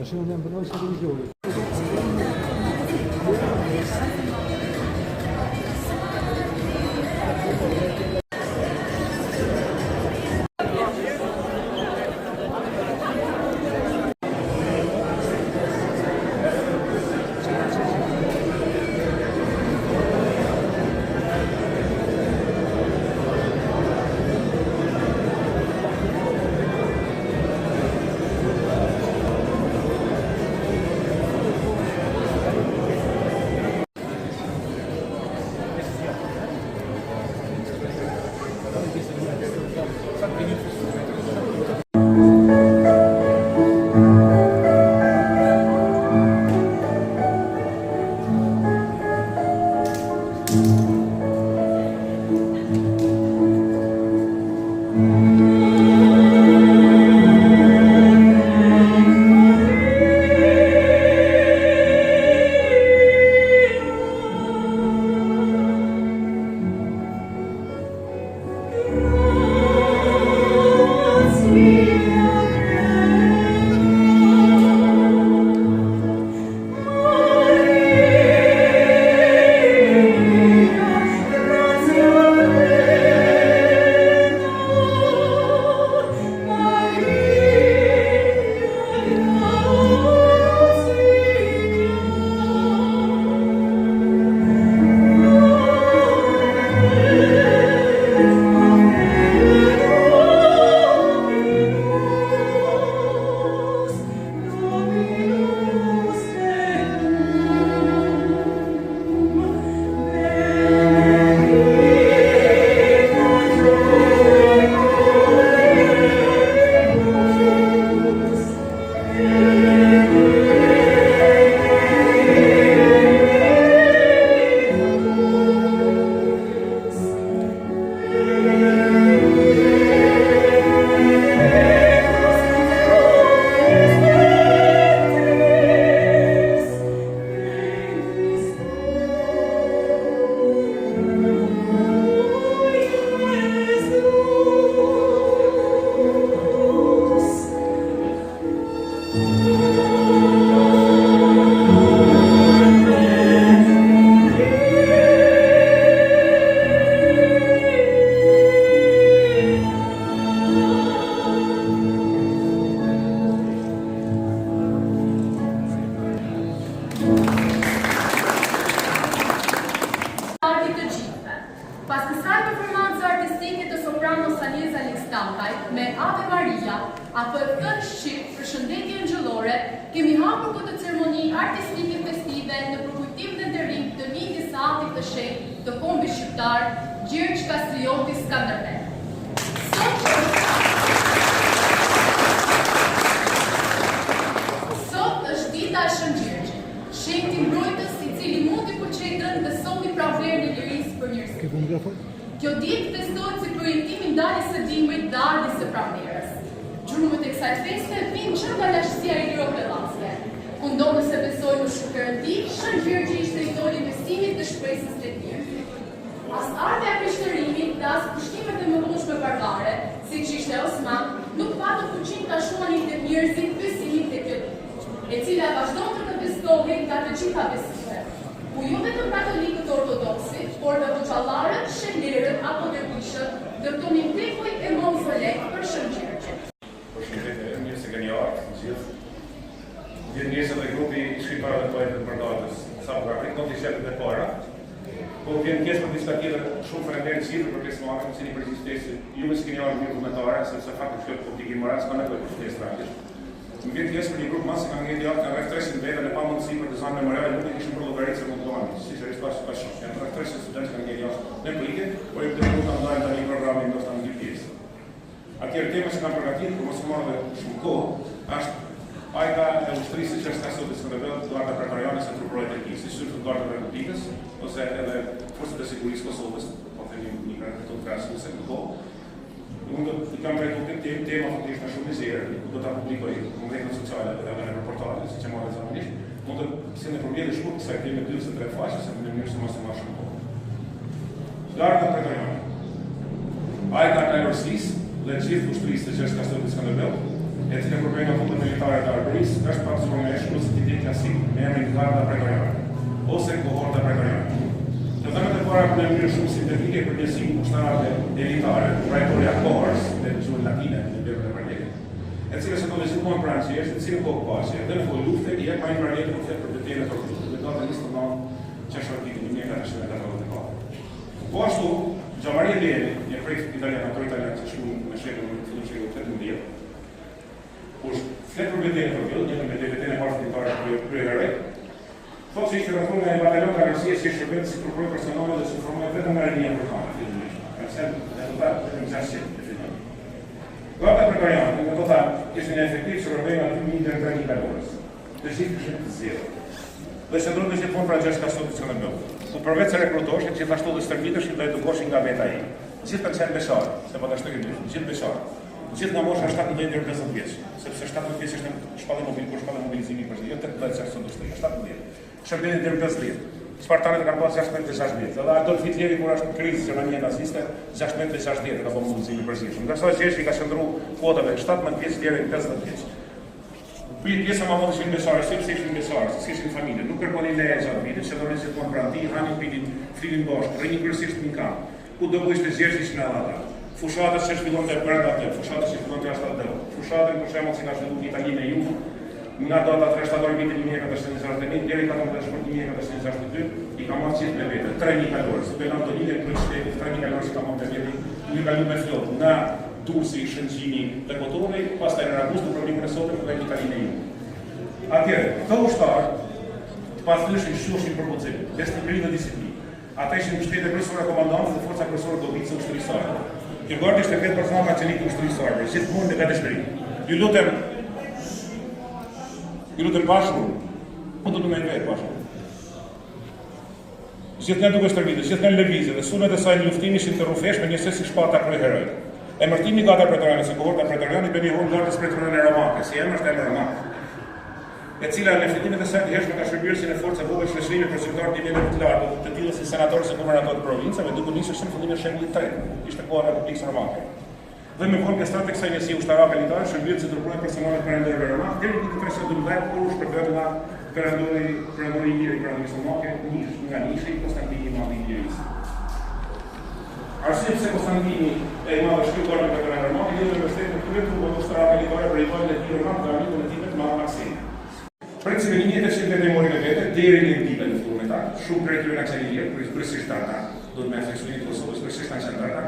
Așa ne-am bănuit să religioului. Me Ave Maria, apo e këngë shqip për shëndetje angjëllore, kemi hapur këtë ceremoni artistike festive në përkujtim dhe nderim të lindjes së Atit të Shenjtë të kombit shqiptar, Gjirgj Kastrioti Skanderbeg. Sot është dita e Shën Gjirgjit, shenjti mbrojtës i cili mundi përqendrën dhe somi pranverën e lirisë për njerëzimin. Kjo ditë festohet si përjetimi ndarjes së dimrit dhe ardhjes së pranverës. kësaj feste vinë që nga lashtësia e liro pellasje. Ku ndonë se besoj në shukërëndi, Shën Gjergji ishte idoli investimit dhe shpresës të tjerë. As ardha e krishtërimit dhe as kushtimet e mëdhenshme barbare, siç ishte Osman, nuk patën fuqinë ta shohin tek njerëzit besimin tek kjo ditë, e cila vazhdon të bestohej nga të gjitha besimet. Ku jo vetëm katolikët ortodoksit, por dhe hoxhallarët, shehlerët apo dervishët, dërtonin tekoj e mauzolek për Shën Gjergje. Përshëndetje, mirë se keni ardhur të gjithë. Vjen njësë dhe grupi shqiptarë dhe poetët të Bardhatës, sa për akrit, do t'i shetë dhe para. Po vjen pjesë për disa tjetër shumë faleminderit gjithë për pjesë marrë, cili përgjithësisht ju më s'keni ardhur mirë komentare, sepse fakti që publikim moral s'ka nevojë për pjesë traktish. Më vjen pjesë për një grup masë kanë ngjitur jashtë rreth 300 vete dhe pa mundësi për të zënë memorial, nuk e kishin për llogaritë se mund të donin. Sinqerisht pas shumë. Janë rreth 300 studentë kanë ngjitur jashtë në politike, por ju duhet të ndajmë tani programin ndoshta në dy pjesë. Atëherë tema që kanë përgatitur, por mos marrë shumë kohë, është ajka e ushtrisë që është sot Skënderbeu, Garda Pretoriane se truprohet e tij, si sultë Garda e Republikës, ose edhe forcat e sigurisë Kosovës, po themi një këto transuse në kohë. Unë do të kam trajtuar këtë tema faktikisht shumë në zjerë, do ta publikoj në rrjetet sociale dhe në portale, siç e marrë zakonisht. Mund të si në përmjet e shkurt kësaj teme 43 faqe, se në mënyrë se mos e marr shumë kohë. Garda Pretoriane. Ajka e Rusisë dhe gjithë ushtrisë që është kastëruar Skënderbeu, e cila përbën nga fundët militare të Arbërisë, është paksuar me ekskluzivitet klasik, me emrin Garda Pretoriane, ose Kohorta Pretoriane. Të thënët e para për në mënyrë shumë sintetike për njësim ushtarate elitare, trajtoria kohërs, dhe në gjuhën latine, në bërë dhe mërjetit, e cila se të vizituan prancjesht, e cila kohë pasje, dhe në kohë lufte, i e pa një mërjetit për për betejën e Torturës, dhe do të listë të nëmë që është artikë 1444. Po ashtu, Gjamaria Leni, një projekt italian, ato italian që shumë me shekullin 18. Kur fletë për betejën e Torturës, një në betejën e marë fëtitare për kryeheroj, thotë se ishte rrethur nga një batalion ka Rusisë si shërbet si trupoj personale dhe si formoj vetëm nga rinia afrikane, fillimisht. Ka qenë rezultat vetëm 600 e fillim. Garda Pretoriane, nga do ta ishte një efektiv që përbëj nga 2.000 deri 3.000 kalorës. Të gjithë kishin të zgjedhur. Dhe qëndron në gjithmonë pra 6 kastut të Skënderbeu. Ku përveç se rekrutoshin, gjithashtu dhe stërviteshin dhe edukoshin nga veta ai. Gjithë kanë qenë beqarë, se po ta shtoj gjithë beqarë. Gjithë nga mosha 17 deri 50 vjeç, sepse 17 vjeç është shpallë mobilizimi për jo 18 çfarë sot është 17. Shërbetin deri 50. Spartanët kanë pasur 16 vjet. Edhe Adolf Hitleri kur është në krizë Gjermania naziste, 16 vjet ka bërë mobilizimi përgjithshëm. Ndërsa Gjergji ka qëndruar kuotave 17 vjeç deri 50 vjeç. Pjesa më madhe ishin beqarë, sepse ishin beqarë, s'kishin familje, nuk kërkonin leje gjatë vitit, që donin gjithmonë pranë tij, hanin, pinin, flinin bashkë, rrinin kryesisht në kamp. Ku do ishte Gjergji ishte në ata. Fushatës që shpillon të brenda atë, fushatës që shpillon të jashtë atë. Fushatën për shembull si ka zhvilluar në Itali me Jugu, nga data 3 shtator vitit 1461 deri 14 shkurt 1462, i ka marrë gjithë me vete, 3.000 kalorë. Sot në Antonine për shtetit 3.000 kalorë që ka marrë me vete, një kalu me flot, nga Durrësi, Shëngjini dhe Kotorri, pastaj në Ragush në provincën e Sotrit dhe në Itali me Jugu. Atëherë, këto ushtarë të pasdyshin shqoshin për pozim, disciplinë dhe disiplinë. Ata ishin mbështetje kryesore komandantës dhe forca kryesore dobicë ushtrisare. Kjo gardë ishte vetë personal ka qenë ushtrisare, gjithmonë me gatishmëri. Ju lutem bashkë, po do të më vetë bashkë. Gjithnjë duke stërvitur, gjithnjë lëvizje dhe sulmet e saj në luftim ishin të rrufeshme njësoj si shpata kryeheroj. Emërtimi Garda Pretoriane si Kohorta Pretoriane bën një Gardës Pretoriane Romake, si emër është emër romak, e cila në fillimet e saj hershme ka shërbyer si në forcë vogël shleshimi për zyrtar të nivelit të lartë, të tillë si senatorë si guvernatorë të provincave, duke nisur në fillimin e shekullit 3, ishte koha e Republikës Romake. Dhe me vonë pjesëtar të kësaj njësi ushtarake elitare shërbyer si trupoj personale perandorëve romak, deri në 1312 kur u shpërbëu nga perandori i lirë i perandorës romake, nga nishi Konstantini i Madhi i Lirisë. Arsye pse Konstantini e Madhi shkoi Garda Pretoriane Romake, lidhet me mbështetjen e këtyre trupave ushtarake elitare për rivalin e tij romak dhe amikun e tij të madh Maksim. Principi 1800 mori në vete, deri në Libe në fillimin e ta, shumë prej tyre në kësaj lirë, kryesisht ata, do të me afeksionit Kosovës, kryesisht në qendrata.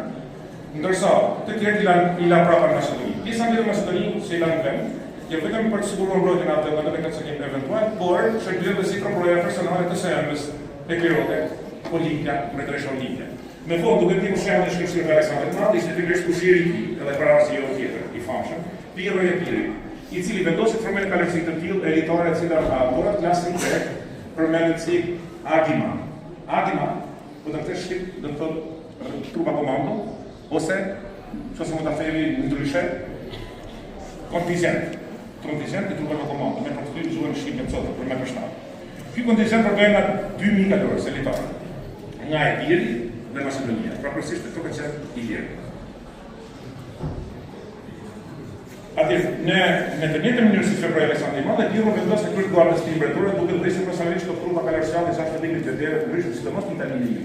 Ndërsa, të tjerë i la prapa në Maqedoni. Pjesa mbi Maqedoni se i la në vend, jo vetëm për të siguruar mbrojtjen atë nga të kërcënim eventual, por shërbyen dhe si prokuroria personale të SEM-s, Eklirote, Olivia, Mbretëresha Olivia. Me fond, duke ti shembull e shkrimit të Aleksandrit Madh, ishte pikërisht kushiri i tij, edhe para se jo tjetër, i famshëm, Pirro i Piri, i cili vendosi të formojë kalësi të tillë elitare të cilat ka abordat klasin E, përmendet si Agima. Agima, po të shkip, do të thotë trupa komando, ose, që se mund të themi në ndryshe, kontingent të trupave komando me përkthyer gjuhën shqipe sot për me përshtat. Ky kontingent përdoret nga 2000 kalorë litar. Nga Epiri dhe Macedonia, praktësisht këto kanë qenë i lirë. Atje, në të njëjtën mënyrë si Februari Aleksandri i Madh, Pirro vendos të kryejë guardës timbrore duke dhënë personalisht të trupa kalarsale të shtatëdhjetë të tjerë të ndryshme, sidomos në Itali.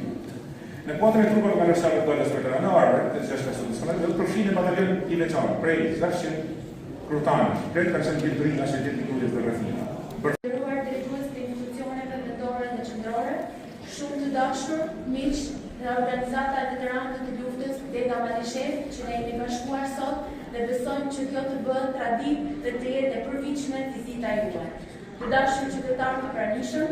Në kuadrin e trupave kalarsale të dalës veteranare, të cilës është përfshirë batalion i veçantë, prej 700 kryetarësh, prej kanë qenë pjesëmarrësit nga shtetet e geografisë. Nderuar drejtues të institucioneve vendore dhe qendrore, shumë të dashur, miq dhe organizata e veteranëve të luftës Dega Malishef, që ne jemi bashkuar sot dhe besojmë që kjo të bëhet traditë dhe të jetë e përvitshme vizita juaj. Të dashur qytetarë të pranishëm,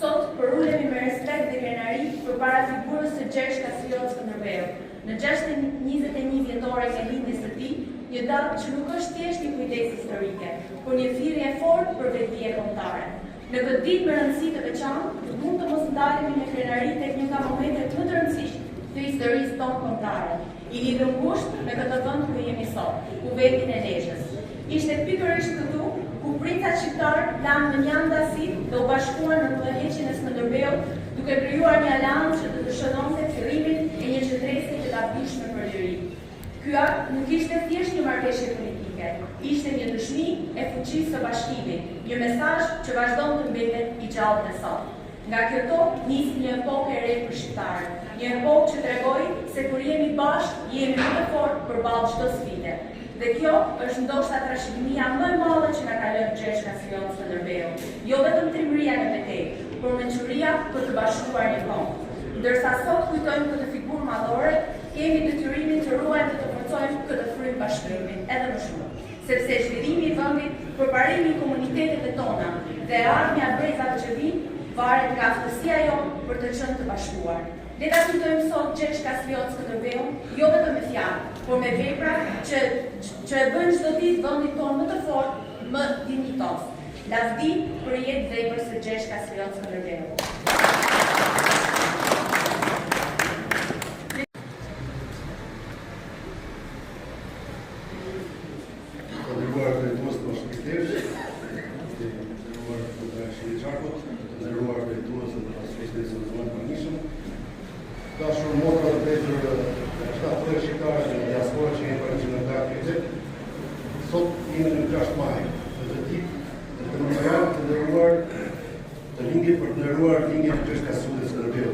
sot përulemi me respekt dhe krenari përpara figurës së Gjergj Kastriot Skënderbeu. Në 621 vjetore nga lindjes së tij, një datë që nuk është thjesht një kujdes historike, por një thirrje e fortë për vetëdije kombëtare. Në këtë ditë me rëndësi të veçantë, mund të mos ndalemi në krenari tek një nga momentet më të rëndësishme të historisë tonë kombëtare, i lidhur ngushtë me këtë vend ku jemi sot, kuvetin e Lezhës. Ishte pikërisht këtu ku princat shqiptar lanë në një andasi dhe u bashkuan në tërheqjen e Skënderbeut, duke krijuar një aleancë që të dëshironte fillimin e një qendrese të lavdishme për liri. Ky akt nuk ishte thjesht një marrëveshje politike, ishte një dëshmi e fuqisë së bashkimit, një mesazh që vazhdon të mbetet i gjallë dhe sot. Nga këto nisi një epokë e re për shqiptarët, një epokë që tregoi se kur jemi bashkë, jemi më të fortë përballë çdo sfide. Dhe kjo është ndoshta trashëgimia më e madhe që na ka lënë Gjergj Kastriot Skënderbeu, jo vetëm trimëria në betejë, por mençuria për të bashkuar një kombë. Ndërsa sot kujtojmë këtë figurë madhore, kemi detyrimin të ruajmë dhe të forcojmë këtë frymë bashkëpunimi edhe më shumë, sepse zhvillimi i vendit, përparimi i komuniteteve tona dhe ardhmja e brezave që vijnë varet nga aftësia jonë për të qenë të bashkuar. Le ta kujtojmë sot Gjergj Kastriot Skënderbeu, jo vetëm me fjalë, por me vepra që e bëjnë çdo ditë vendin tonë më të fortë, më dinjitos. Lavdi për jetë vepër së Gjergj Kastriot Skënderbeu. Dashur motra dhe vëllezër shtatë shqiptarë në diaspora që jemi përgjithë në aktivitet, sot jemi në 6 maj, në ditë të memorial të nderuar të lindjes për të nderuar lindjen e Gjergj Kastriot Skënderbeu,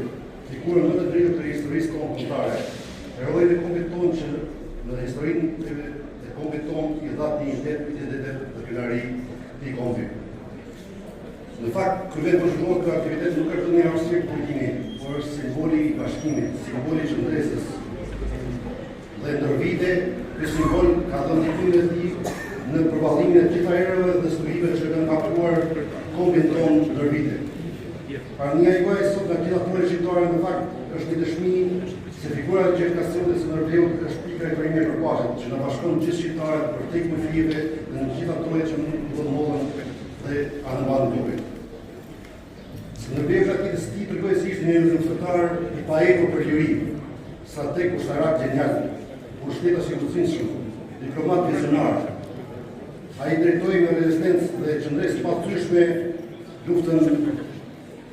figurën më të drejtë të historisë kombëtare. Heroi dhe kombit tonë që në historinë e kombit tonë i dha dinjitet, identitet dhe krenari të kombit. Në fakt, kur vjen përshkruar këtë aktivitet nuk është një arsye politike, por është simboli i bashkimit, simboli i qendresës. Dhe ndër vite, ky simbol ka dhënë ndikime të tij në përballimin e gjitha erave dhe studive që kanë kapur kombin tonë ndër vite. Parnia juaj sot nga gjitha tonë shqiptare në fakt është një dëshmi se figura e Gjergj Kastriot Skënderbeu është pika e primit për paqen, që na bashkon gjithë shqiptarët për tek më flive dhe në gjitha tonë që mund të ndodhen dhe anë duke. Skënderbeu gjatë jetës së tij tregoi se ishte një luftëtar i paetur për liri, strateg ushtarak genial, pushtetas i fuqishëm, diplomat vizionar. Ai drejtoi me rezistencë dhe qendresë pathyeshme luftën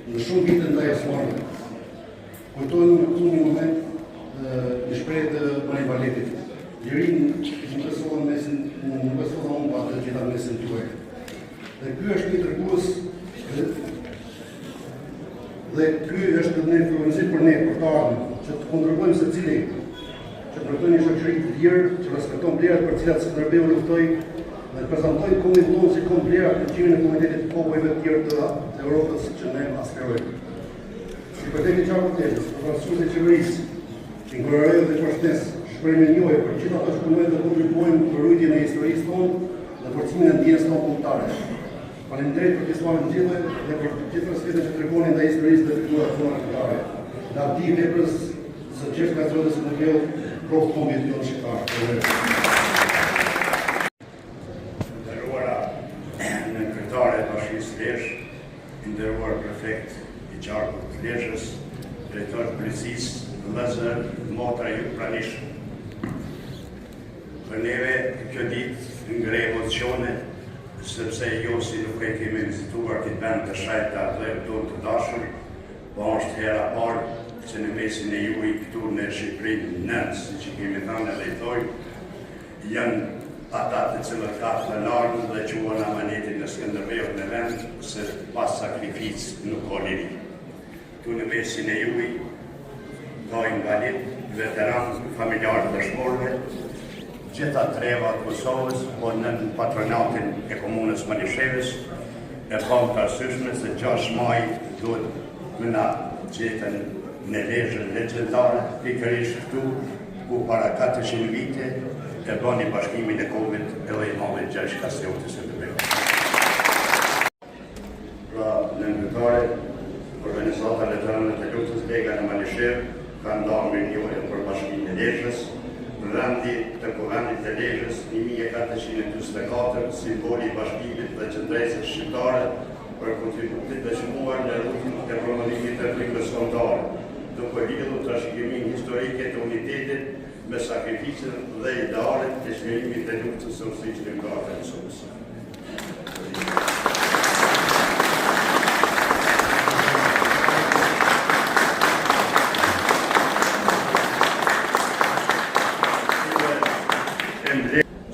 në shumë vite ndaj Osmanëve. Kujtojmë këtu një moment një shprehje të Marin Baletit. Lirin nuk besohen humba të gjitha mesin tuaj. Dhe ky është një tregues dhe ky është një influencim për ne, për të ardhmen, që të kontribuojmë secili, që të ndërtojmë një shoqëri të lirë, që respekton vlerat për cilat Skënderbeu luftoi dhe të prezantojmë kombin tonë si kom vlerat të qimën e komunitetit të popujve të tjerë të Europës që ne aspirojmë. Si përderi qartë të tezës, përfaqësues e qeverisë, inkurajoj dhe përshtes shprehjen e juaj për gjithë ato që punojnë dhe kontribuojnë për rujtjen e historisë tonë dhe forcimin e ndjenjës tonë kombëtare. Faleminderit për pjesëmarrjen gjithë dhe për gjithë rrëfitjet që tregoni ndaj historisë dhe figurave tona kombëtare. Lavdi veprës së Gjergj Kastriot Skënderbeu, provë kombit tonë shqiptar. Nderuara në kryetare të Bashkisë Lezhë, nderuar prefekt i qarkut të Lezhës, drejtor të policisë, vëllezër, motra ju pranishëm. Për neve kjo ditë ngre institucione, sepse jo si nuk e kemi vizituar këtë vend të shajta dhe tonë të dashur, po është hera parë që në mesin e juaj këtu në Shqipërinë nënt, si që kemi thënë edhe i thoj, janë ata të cilët ka të largë dhe quan amanetin në Skënderbeu në vend, se pas sakrificë nuk ka liri. Këtu në mesin e juaj ka invalid, veteran, familjarë të dëshmorëve, gjitha treva të Kosovës, po në patronatin e komunës Malishevës, e kam parasyshme se 6 maj duhet më na gjetën në lezhën legjendare, pikërisht këtu, ku para 400 vite e bani bashkimin e Covid edhe Imamit Gjergj Kastriotis e Skënderbeu. Pra, në nëndëtare, organizata Veteranët e Luftës Lega në Malishevë ka ndarë me njëre për bashkimin e lezhës, vendi të kuvendit të lezhës 1424, simboli i bashkimit dhe qëndresës shqiptare për kontributit të dëshmuar në rrugën e promovimit të frikës kombëtare, duke lidhur trashëgiminë historike të unitetit me sakrificën dhe idealet të çlirimit të luftës së ushtrisë kombëtare të Kosovës.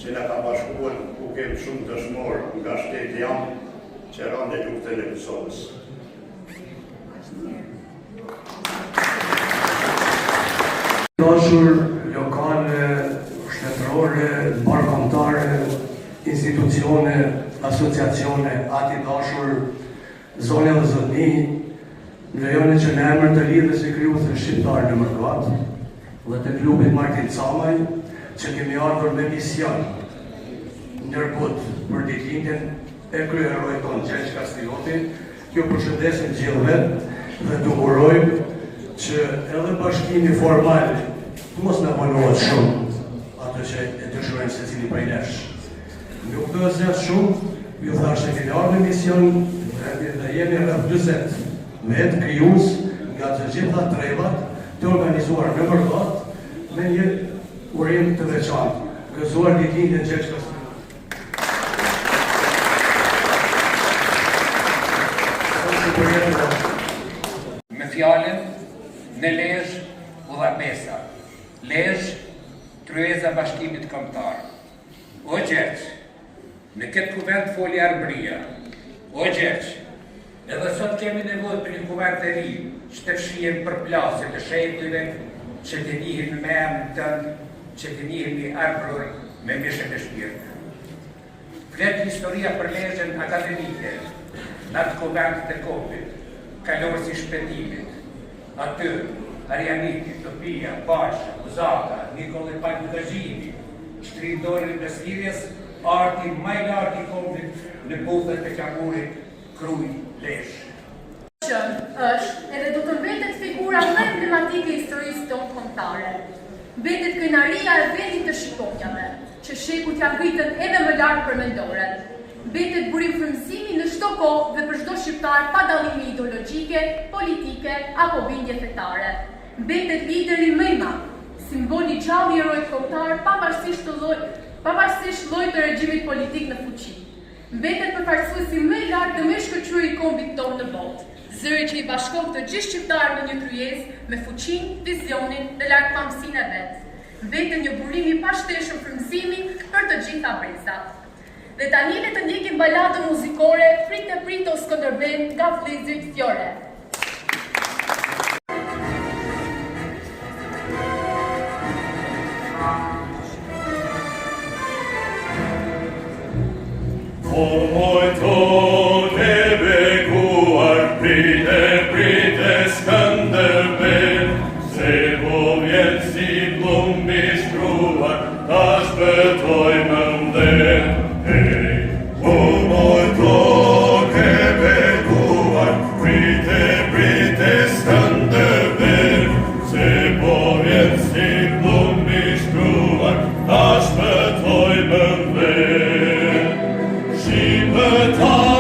Që në ka bashkuar ku kemë shumë dëshmorë nga shteti jam që ranë e luftën e Kosovës. Dashur lokale, shtetërore, barkombëtare, institucione, asociacione, ati dashur, zone dhe zotni, lejoni që në emër të lidhjes së krijuesve shqiptar në Mërgat dhe të klubit Martin Camaj, që kemi ardhur me mision ndërkohët për ditëlindjen e kryeheroit tonë Gjergj Kastrioti, ju përshëndesim gjithëve dhe të urojmë që edhe bashkimi formal mos na vonohet shumë ato që e dëshirojmë secili prej nesh. Nuk do të zgjat shumë, ju thash se kemi ardhur me mision dhe jemi rreth 40 me të krijues nga të gjitha trevat të organizuar në Mërgat me një urim të veçantë, gëzuar ditëlindjen Gjergj Kastrioti. Me fjallën në Lezhë Udhabesa, Lezhë kryeza bashkimit kombëtar. O Gjergj, në këtë kuvend foli Arbëria. O Gjergj, edhe sot kemi nevojë për një kuvend të ri, që të fshihen për plasje të shembujve, që të njihen me emrin tënd, që të njihemi arbëror me mishën e shpirtë. Flet historia për Lezhën akademike, në atë kuvendit e kopit, kalorës i shpendimit, aty, Arianiti, Topia, Pasha, Uzaka, Nikolaj Pajtudazhimi, shtrindori në Sirjes, arti më i lartë i kombit në buthet e qamurit Kruj Lezhë. Është edhe do të mbetet figura më emblematike e historisë tonë kombëtare. Mbetet krenaria e vendit të shqiponjave, që shekut ja ngritën edhe më lartë për mendoret. Mbetet burim frymëzimi në çdo kohë dhe për çdo shqiptar pa dallime ideologjike, politike apo bindje fetare. Mbetet lideri më i madh, simboli i gjallë i heroit kombëtar pavarësisht llojit të regjimit politik në fuqi. Mbetet përfaqësuesi më i lartë dhe më i shkëlqyer i kombit tonë në botë. Zëri që i bashkon të gjithë shqiptarët në një kryesë me fuqinë, vizionin dhe lartëpamësinë e vet. Mbetet një burim i pashteshëm frymëzimi për të gjitha brezat. Dhe tani le të ndjekim baladën muzikore Frite Prito Skënderbeu nga vëllezërit Fiore. Prite Skënderbeu, se po vjen si plumb i shkruar, ta shpëtojmë nder. Prite Skënderbeu, se po vjen si plumb i shkruar, ta shpëtojmë nder. Shqiptar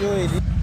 Yo,